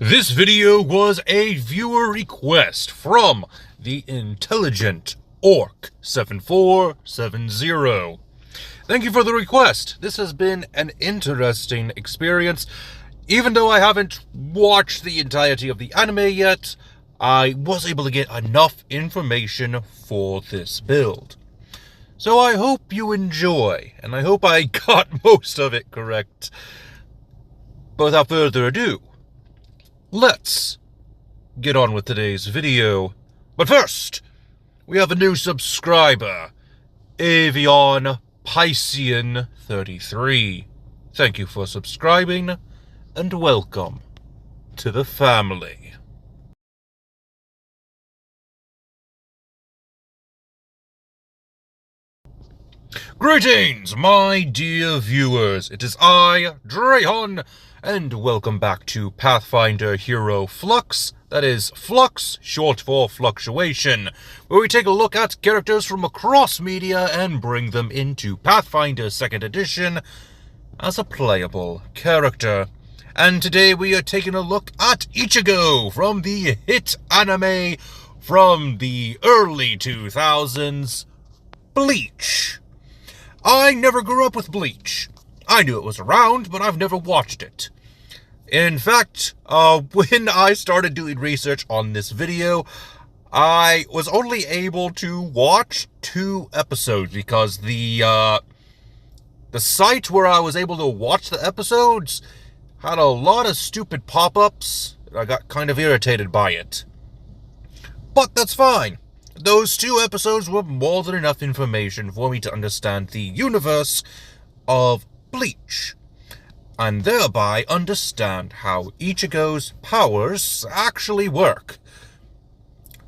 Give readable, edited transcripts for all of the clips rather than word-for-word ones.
This video was a viewer request from the Intelligent Orc 7470. Thank you for the request. This has been an interesting experience. Even though I haven't watched the entirety of the anime yet, I was able to get enough information for this build. So I hope you enjoy, and I hope I got most of it correct. But without further ado, let's get on with today's video. But first, we have a new subscriber, Avion Piscean 33. Thank you for subscribing, and welcome to the family. Greetings, my dear viewers. It is I, Drahon, and welcome back to Pathfinder Hero Flux. That is Flux, short for Fluctuation, where we take a look at characters from across media and bring them into Pathfinder 2nd Edition as a playable character. And today we are taking a look at Ichigo from the hit anime from the early 2000s, Bleach. I never grew up with Bleach. I knew it was around, but I've never watched it. In fact, when I started doing research on this video, I was only able to watch 2 episodes because the site where I was able to watch the episodes had a lot of stupid pop-ups. I got kind of irritated by it. But that's fine. Those 2 episodes were more than enough information for me to understand the universe of Bleach, and thereby understand how Ichigo's powers actually work.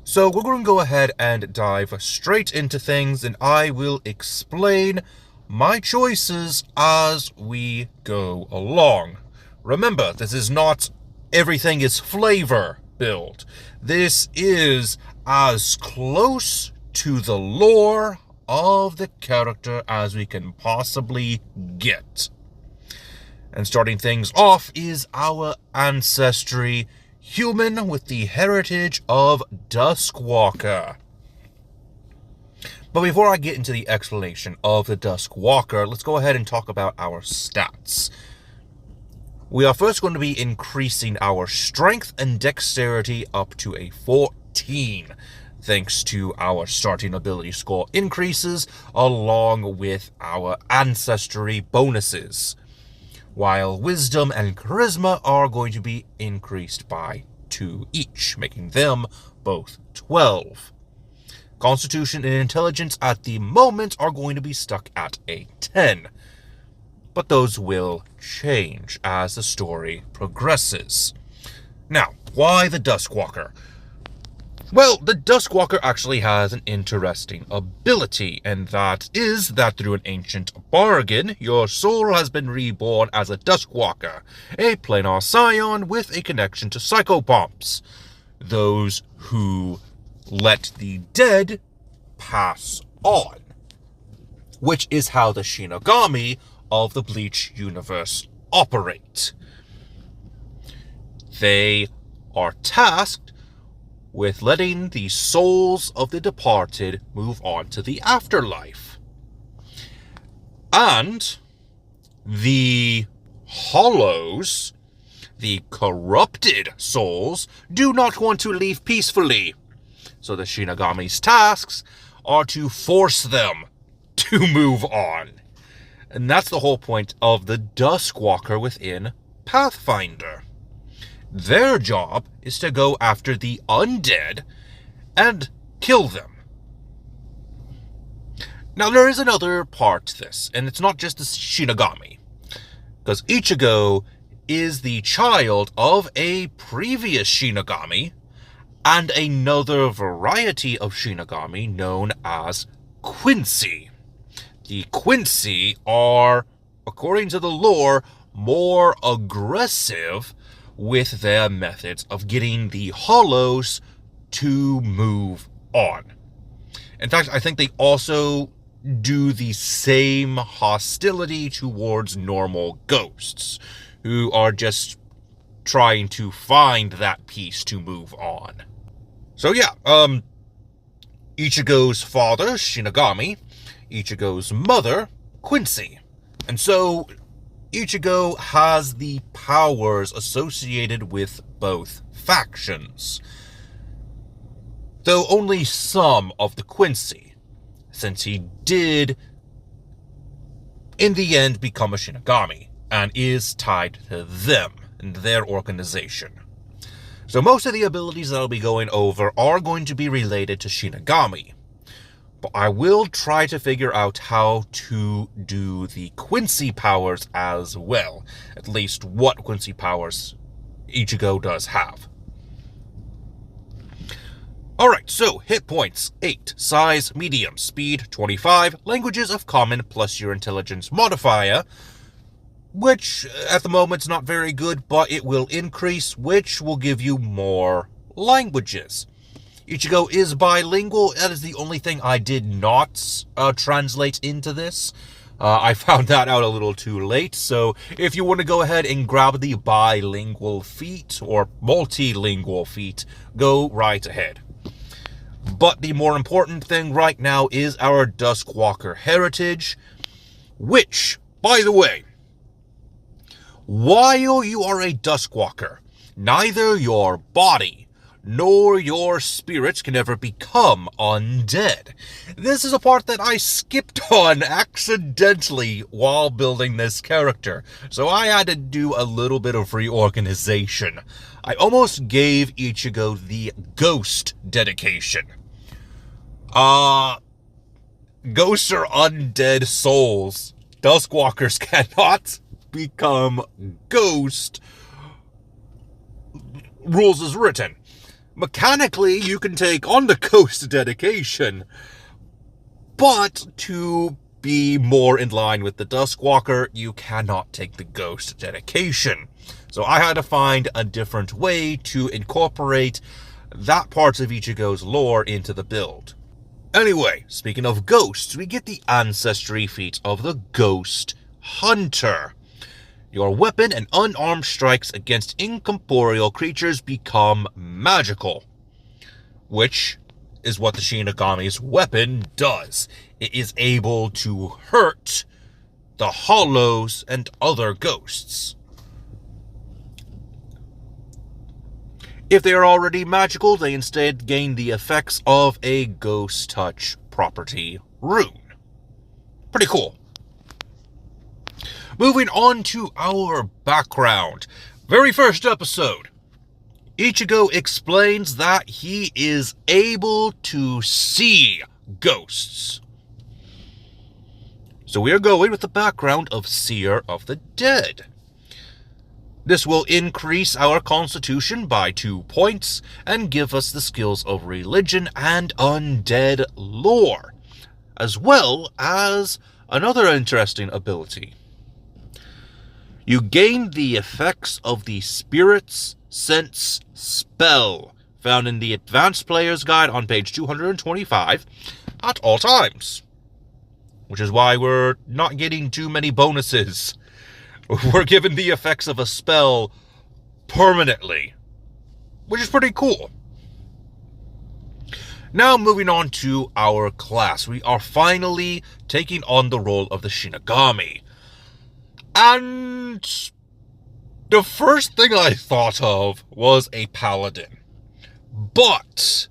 So we're going to go ahead and dive straight into things, and I will explain my choices as we go along. Remember, this is not everything is flavor build. This is as close to the lore of the character as we can possibly get. And starting things off is our ancestry, human with the heritage of Duskwalker. But before I get into the explanation of the Duskwalker, let's go ahead and talk about our stats. We are first going to be increasing our strength and dexterity up to a 14, thanks to our starting ability score increases along with our ancestry bonuses, while wisdom and charisma are going to be increased by 2 each, making them both 12. Constitution and intelligence at the moment are going to be stuck at a 10. But those will change as the story progresses. Now, why the Duskwalker? Well, the Duskwalker actually has an interesting ability, and that is that through an ancient bargain, your soul has been reborn as a Duskwalker, a planar scion with a connection to psychopomps, those who let the dead pass on, which is how the Shinigami of the Bleach universe operate. They are tasked with letting the souls of the departed move on to the afterlife. And the hollows, the corrupted souls, do not want to leave peacefully. So the Shinigami's tasks are to force them to move on. And that's the whole point of the Duskwalker within Pathfinder. Their job is to go after the undead and kill them. Now, there is another part to this, and it's not just the Shinigami, because Ichigo is the child of a previous Shinigami and another variety of Shinigami known as Quincy. The Quincy are, according to the lore, more aggressive with their methods of getting the hollows to move on. In fact, I think they also do the same hostility towards normal ghosts, who are just trying to find that piece to move on. So yeah, Ichigo's father, Shinigami, Ichigo's mother, Quincy. And so Ichigo has the powers associated with both factions, though only some of the Quincy, since he did in the end become a Shinigami and is tied to them and their organization. So most of the abilities that I'll be going over are going to be related to Shinigami, but I will try to figure out how to do the Quincy powers as well, at least what Quincy powers Ichigo does have. Alright, so hit points 8, size medium, speed 25, languages of common plus your intelligence modifier, which at the moment is not very good, but it will increase, which will give you more languages. Ichigo is bilingual. That is the only thing I did not translate into this. I found that out a little too late, so if you want to go ahead and grab the bilingual feat or multilingual feat, go right ahead. But the more important thing right now is our Duskwalker heritage, which, by the way, while you are a Duskwalker, neither your body nor your spirits can ever become undead. This is a part that I skipped on accidentally while building this character, so I had to do a little bit of reorganization. I almost gave Ichigo the ghost dedication. Ghosts are undead souls. Duskwalkers cannot become ghost. Rules is written. Mechanically, you can take on the ghost dedication, but to be more in line with the Duskwalker, you cannot take the ghost dedication. So I had to find a different way to incorporate that part of Ichigo's lore into the build. Anyway, speaking of ghosts, we get the ancestry feat of the Ghost Hunter. Your weapon and unarmed strikes against incorporeal creatures become magical, which is what the Shinigami's weapon does. It is able to hurt the hollows and other ghosts. If they are already magical, they instead gain the effects of a Ghost Touch property rune. Pretty cool. Moving on to our background. Very first episode, Ichigo explains that he is able to see ghosts. So we are going with the background of Seer of the Dead. This will increase our constitution by 2 points and give us the skills of religion and undead lore, as well as another interesting ability. You gain the effects of the Spirit's Sense spell, found in the Advanced Player's Guide on page 225, at all times. Which is why we're not getting too many bonuses. We're given the effects of a spell permanently, which is pretty cool. Now moving on to our class, we are finally taking on the role of the Shinigami. And the first thing I thought of was a paladin. But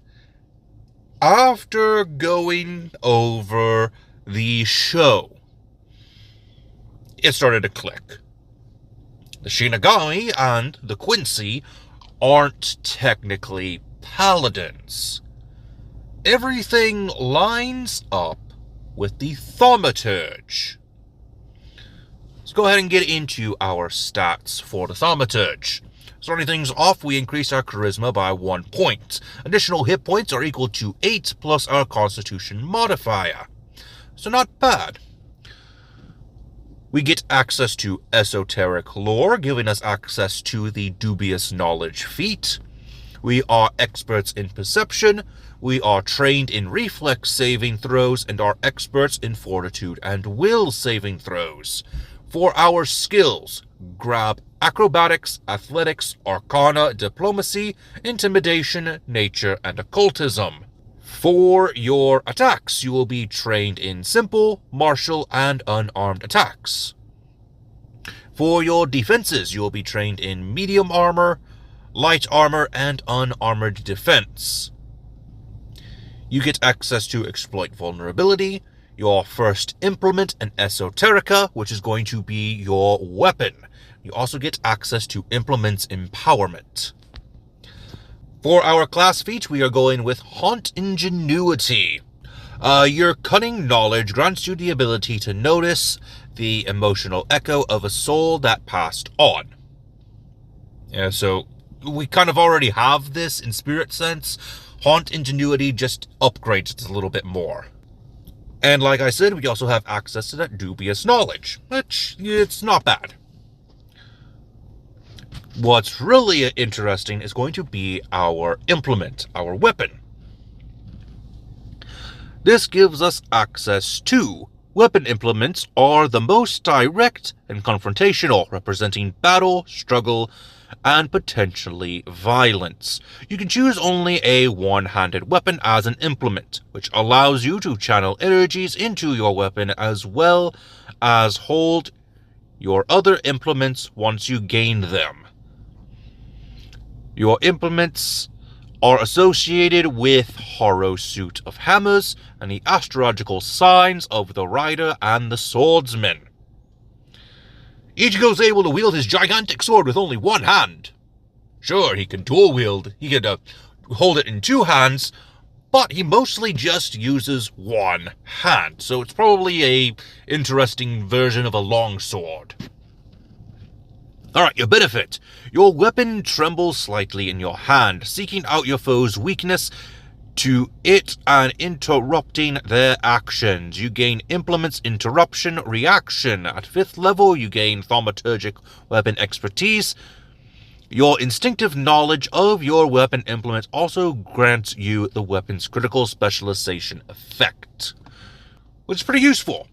after going over the show, it started to click. The Shinigami and the Quincy aren't technically paladins. Everything lines up with the Thaumaturge. Let's go ahead and get into our stats for the Thaumaturge. Starting things off, we increase our charisma by 1 point. Additional hit points are equal to 8 plus our constitution modifier. So not bad. We get access to esoteric lore, giving us access to the dubious knowledge feat. We are experts in perception. We are trained in reflex saving throws and are experts in fortitude and will saving throws. For our skills, grab acrobatics, athletics, arcana, diplomacy, intimidation, nature, and occultism. For your attacks, you will be trained in simple, martial, and unarmed attacks. For your defenses, you will be trained in medium armor, light armor, and unarmored defense. You get access to exploit vulnerability, your first implement, an esoterica, which is going to be your weapon. You also get access to implements empowerment. For our class feat, we are going with Haunt Ingenuity. Your cunning knowledge grants you the ability to notice the emotional echo of a soul that passed on. Yeah, so we kind of already have this in spirit sense. Haunt Ingenuity just upgrades it a little bit more. And like I said, we also have access to that dubious knowledge, which it's not bad. What's really interesting is going to be our implement, our weapon. This gives us access to weapon implements are the most direct and confrontational, representing battle, struggle, and potentially violence. You can choose only a one-handed weapon as an implement, which allows you to channel energies into your weapon as well as hold your other implements once you gain them. Your implements are associated with Horror Suit of Hammers and the astrological signs of the Rider and the Swordsman. Ichigo is able to wield his gigantic sword with only one hand. Sure, he can dual wield, he can hold it in two hands, but he mostly just uses one hand, so it's probably a interesting version of a longsword. Alright, your benefit. Your weapon trembles slightly in your hand, seeking out your foe's weakness to it and interrupting their actions. You gain Implements Interruption Reaction. At 5th level, you gain Thaumaturgic Weapon Expertise. Your instinctive knowledge of your weapon implement also grants you the weapon's critical specialization effect, which is pretty useful.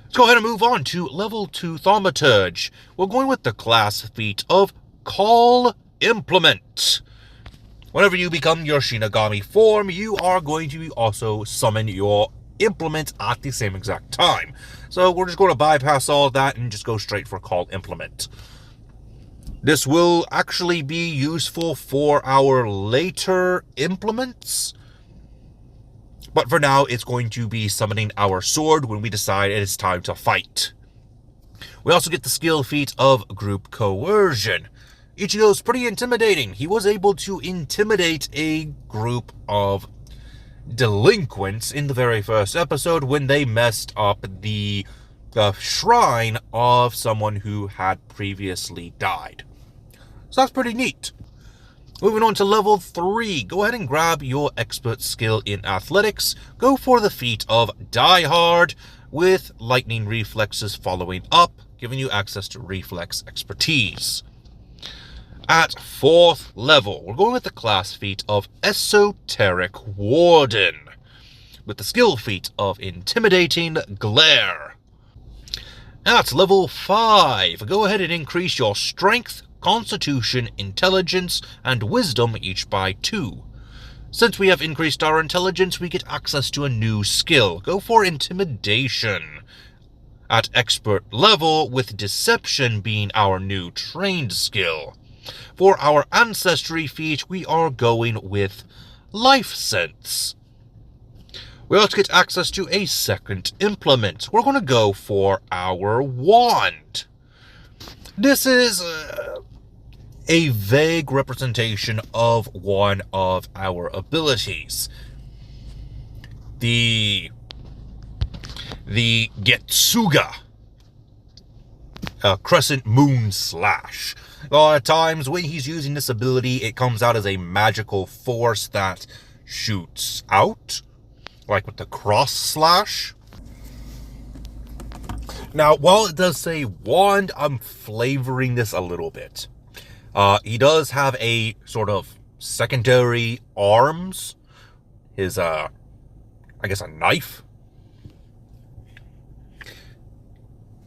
Let's go ahead and move on to level 2 Thaumaturge. We're going with the class feat of Call Implement. Whenever you become your Shinigami form, you are going to also summon your implement at the same exact time. So we're just going to bypass all that and just go straight for Call Implement. This will actually be useful for our later implements. But for now, it's going to be summoning our sword when we decide it is time to fight. We also get the skill feat of Group Coercion. Ichigo's pretty intimidating. He was able to intimidate a group of delinquents in the very first episode when they messed up the shrine of someone who had previously died. So that's pretty neat. Moving on to level 3, go ahead and grab your expert skill in athletics. Go for the feat of Die Hard with lightning reflexes following up, giving you access to reflex expertise. At 4th level, we're going with the class feat of Esoteric Warden, with the skill feat of Intimidating Glare. At level 5, go ahead and increase your strength, constitution, intelligence, and wisdom each by 2. Since we have increased our intelligence, we get access to a new skill. Go for Intimidation. At expert level, with Deception being our new trained skill. For our ancestry feat, we are going with Life Sense. We also get access to a second implement. We're going to go for our wand. This is a vague representation of one of our abilities. The Getsuga. Crescent Moon Slash. A lot of times when he's using this ability, it comes out as a magical force that shoots out, like with the Cross Slash. Now, while it does say wand, I'm flavoring this a little bit. He does have a sort of secondary arms. His, I guess a knife.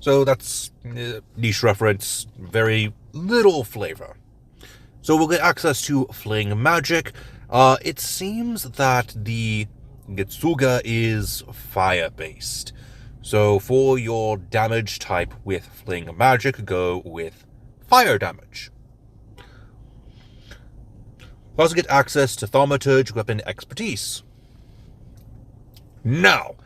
So that's niche reference, very little flavor. So we'll get access to Fling Magic. It seems that the Getsuga is fire-based. So for your damage type with Fling Magic, go with fire damage. We also get access to Thaumaturge Weapon Expertise. Now,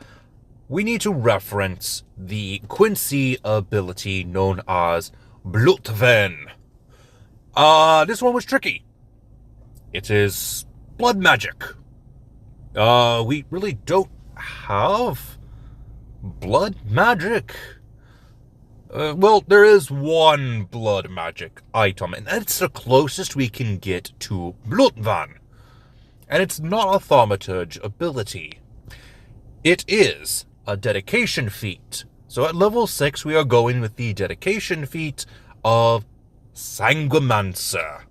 we need to reference the Quincy ability known as Blutven. This one was tricky. It is blood magic. We really don't have blood magic. Well, there is one blood magic item, and that's the closest we can get to Blutvan. And it's not a Thaumaturge ability. It is a dedication feat. So at level 6, we are going with the dedication feat of Sanguimancer.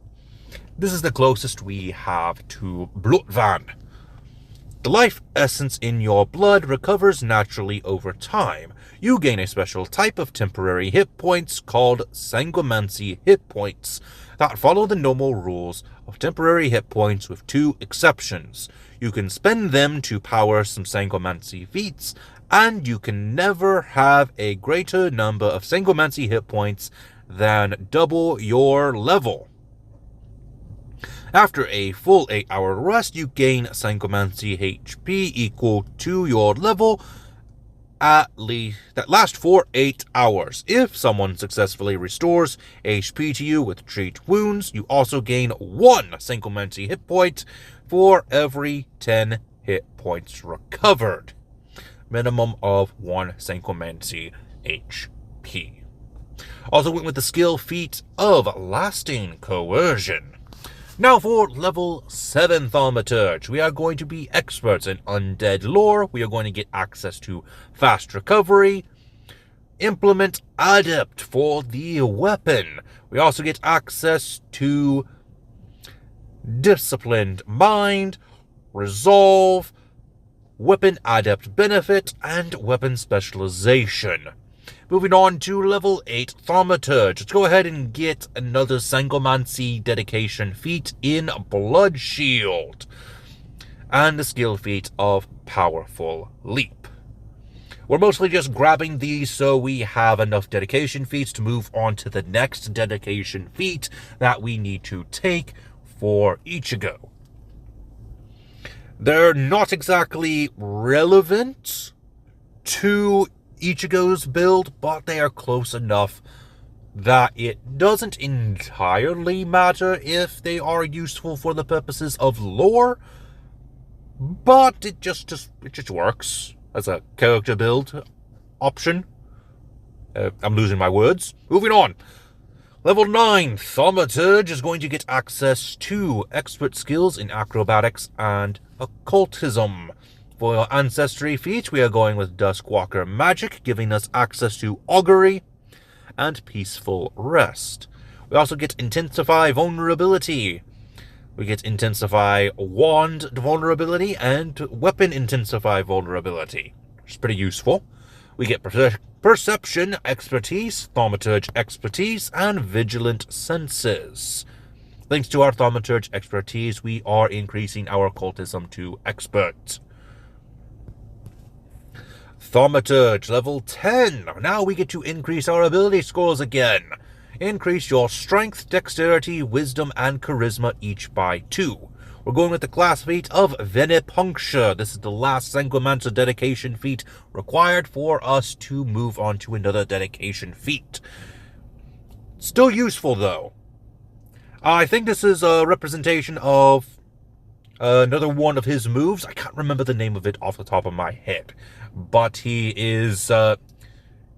This is the closest we have to Blutvan. The life essence in your blood recovers naturally over time. You gain a special type of temporary hit points called Sanguimancy hit points that follow the normal rules of temporary hit points with 2 exceptions. You can spend them to power some Sanguimancy feats, and you can never have a greater number of Sanguimancy hit points than double your level. After a full 8-hour rest, you gain Sanguimancy HP equal to your level that lasts for 8 hours. If someone successfully restores HP to you with treat wounds, you also gain 1 Sanguimancy hit point for every 10 hit points recovered. Minimum of 1 Sanguimancy HP. Also went with the skill feat of Lasting Coercion. Now for level 7 Thaumaturge, we are going to be experts in undead lore. We are going to get access to fast recovery, implement adept for the weapon. We also get access to disciplined mind, resolve, weapon adept benefit, and weapon specialization. Moving on to level 8 Thaumaturge. Let's go ahead and get another Sanguimancy dedication feat in Blood Shield. And the skill feat of Powerful Leap. We're mostly just grabbing these so we have enough dedication feats to move on to the next dedication feat that we need to take for Ichigo. They're not exactly relevant to Ichigo's build, but they are close enough that it doesn't entirely matter if they are useful for the purposes of lore, but it just works as a character build option. I'm losing my words. Moving on. Level 9 Thaumaturge is going to get access to expert skills in acrobatics and occultism. For your ancestry feat, we are going with Duskwalker Magic, giving us access to Augury and Peaceful Rest. We also get Intensify Vulnerability. We get Intensify Wand Vulnerability and Weapon Intensify Vulnerability, which is pretty useful. We get Perception Expertise, Thaumaturge Expertise, and Vigilant Senses. Thanks to our Thaumaturge Expertise, we are increasing our occultism to Expert. Thaumaturge, level 10. Now we get to increase our ability scores again. Increase your strength, dexterity, wisdom, and charisma each by 2. We're going with the class feat of Venipuncture. This is the last Sanguimancer dedication feat required for us to move on to another dedication feat. Still useful, though. I think this is a representation of another one of his moves. I can't remember the name of it off the top of my head. But he is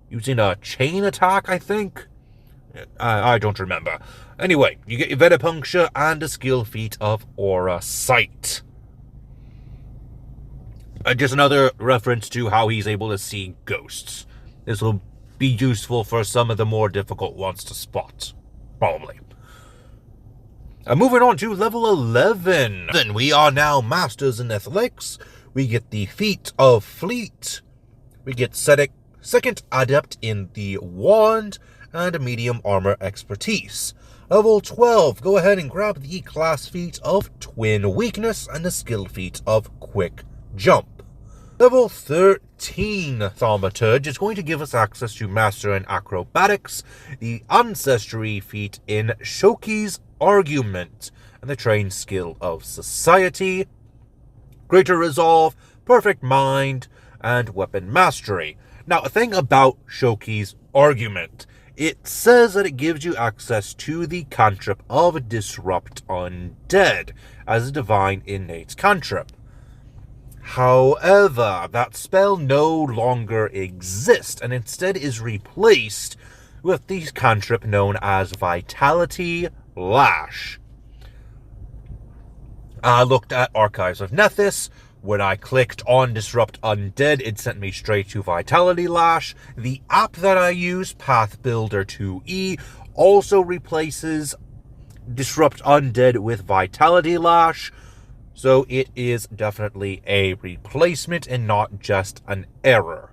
using a chain attack, I think? I don't remember. Anyway, you get your Venipuncture and a skill feat of Aura Sight. Just another reference to how he's able to see ghosts. This will be useful for some of the more difficult ones to spot. Probably. Moving on to level 11. Then we are now Masters in Athletics. We get the feat of Fleet. We get Second adept in the wand and medium armor expertise. Level 12, go ahead and grab the class feat of twin weakness and the skill feat of quick jump. Level 13 Thaumaturge is going to give us access to Master in Acrobatics, the Ancestry feat in Shoki's Argument, and the trained skill of Society, Greater Resolve, Perfect Mind, and Weapon Mastery. Now, a thing about Shoki's Argument, it says that it gives you access to the cantrip of Disrupt Undead as a divine innate cantrip. However, that spell no longer exists and instead is replaced with the cantrip known as Vitality Lash. I looked at Archives of Nethys. When I clicked on Disrupt Undead, it sent me straight to Vitality Lash. The app that I use, Path Builder 2E, also replaces Disrupt Undead with Vitality Lash. So it is definitely a replacement and not just an error.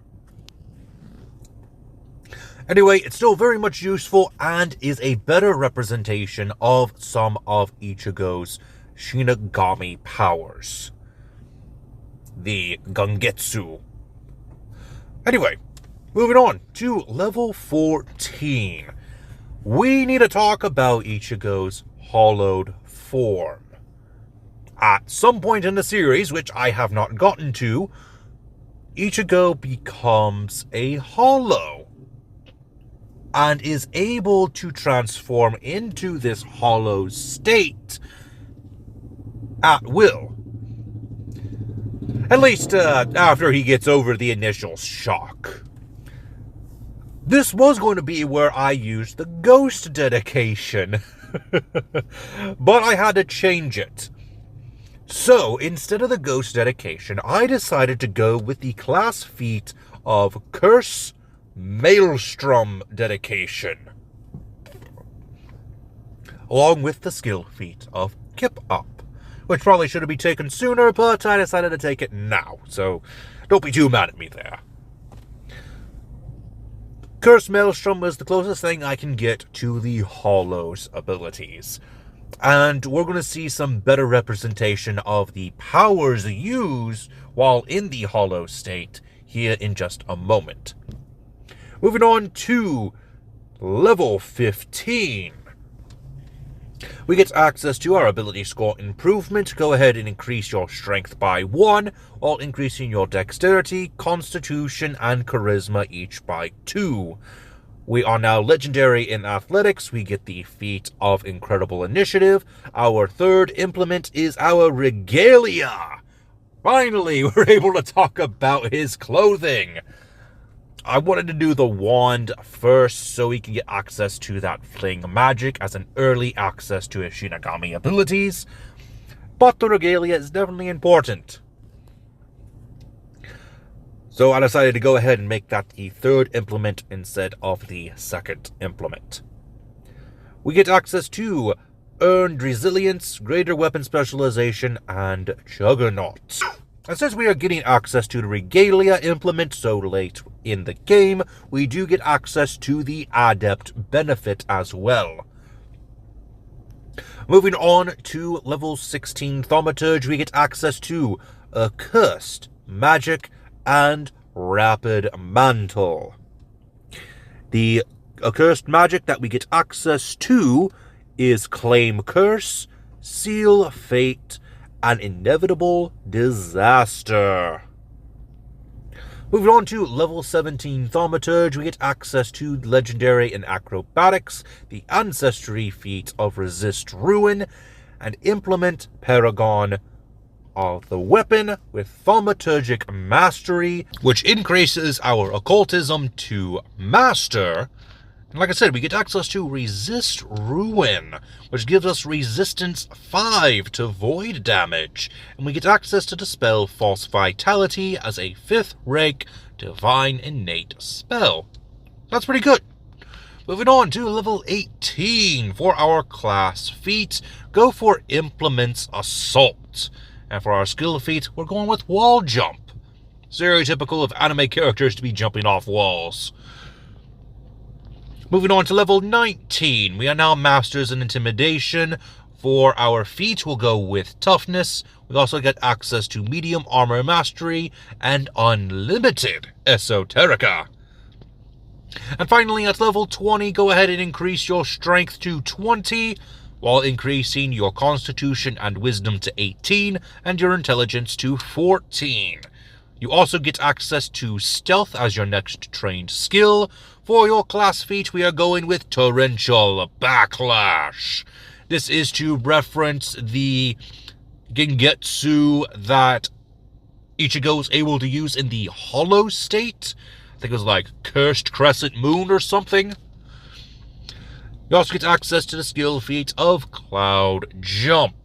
Anyway, it's still very much useful and is a better representation of some of Ichigo's Shinigami powers. The Gangetsu. Anyway, moving on to level 14. We need to talk about Ichigo's hollowed form. At some point in the series, which I have not gotten to, Ichigo becomes a hollow and is able to transform into this hollow state at will. At least after he gets over the initial shock. This was going to be where I used the ghost dedication, but I had to change it. So, instead of the ghost dedication, I decided to go with the class feat of Curse Maelstrom dedication, along with the skill feat of Kip Up, which probably should have been taken sooner, but I decided to take it now, so don't be too mad at me there. Curse Maelstrom was the closest thing I can get to the Hollow's abilities. And we're going to see some better representation of the powers used while in the hollow state here in just a moment. Moving on to level 15. We get access to our ability score improvement. Go ahead and increase your strength by 1, while increasing your dexterity, constitution, and charisma each by 2. We are now legendary in athletics. We get the feat of incredible initiative. Our third implement is our regalia. Finally, we're able to talk about his clothing. I wanted to do the wand first so he can get access to that fling magic as an early access to his Shinigami abilities. But the regalia is definitely important. So I decided to go ahead and make that the third implement instead of the second implement. We get access to Earned Resilience, Greater Weapon Specialization, and Juggernaut. And since we are getting access to the Regalia implement so late in the game, we do get access to the Adept benefit as well. Moving on to level 16 Thaumaturge, we get access to Accursed Magic and Rapid Mantle. The accursed magic that we get access to is Claim Curse, Seal Fate, and Inevitable Disaster. Moving on to level 17 Thaumaturge, we get access to Legendary in Acrobatics, the Ancestry feat of Resist Ruin, and Implement Paragon of the weapon with Thaumaturgic Mastery, which increases our occultism to Master. And like I said, we get access to Resist Ruin, which gives us resistance 5 to void damage. And we get access to the spell False Vitality as a 5th rank divine innate spell. That's pretty good. Moving on to level 18 for our class feat. Go for Implements Assault. And for our skill feat, we're going with Wall Jump. stereotypical of anime characters to be jumping off walls. Moving on to level 19, we are now masters in intimidation. For our feat, we'll go with toughness. We also get access to medium armor mastery and unlimited esoterica. And finally, at level 20, go ahead and increase your strength to 20, while increasing your constitution and wisdom to 18, and your intelligence to 14. You also get access to stealth as your next trained skill. For your class feat, we are going with torrential backlash. This is to reference the Gengetsu that Ichigo is able to use in the hollow state. I think it was like Cursed Crescent Moon or something. You also get access to the skill feat of Cloud Jump.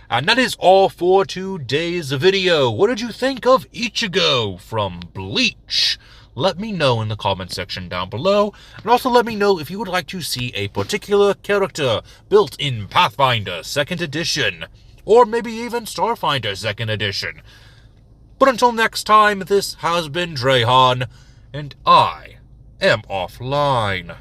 And that is all for today's video. What did you think of Ichigo from Bleach? Let me know in the comment section down below. And also let me know if you would like to see a particular character built in Pathfinder 2nd Edition. Or maybe even Starfinder 2nd Edition. But until next time, this has been Drayhan, and I am offline.